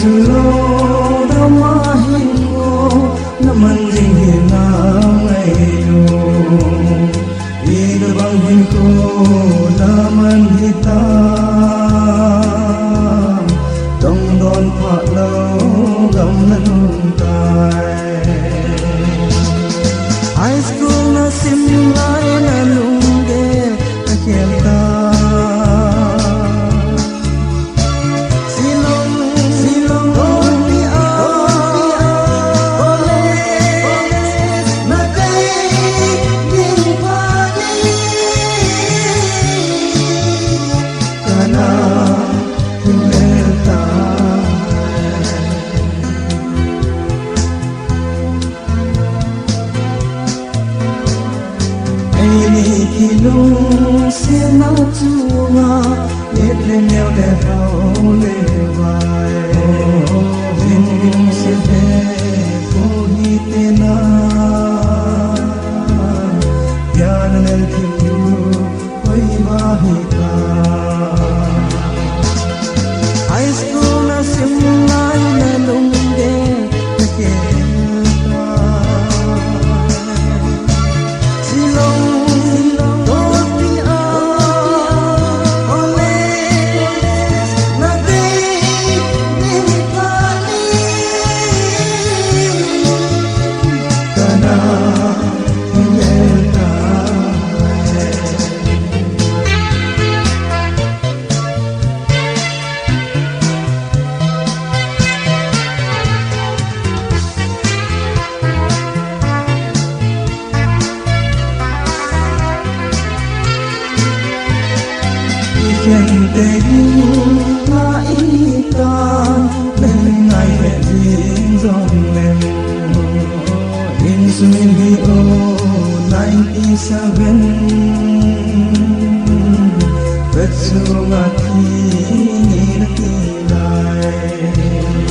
chulo damahingo naman dingina ngayo idabangin ko naman hitam dongdon paklau gam nanuntay high school na simulay na lungge nakita Kilung sena chua net le neo le hao le vai Ling se pe ko hi te na Yan nel kilu koi vahi ka High school na simnai na lungge ke Gente la ita bên ngày về riêng dòng lên in suy hi o 97 Betsu ngati ni lai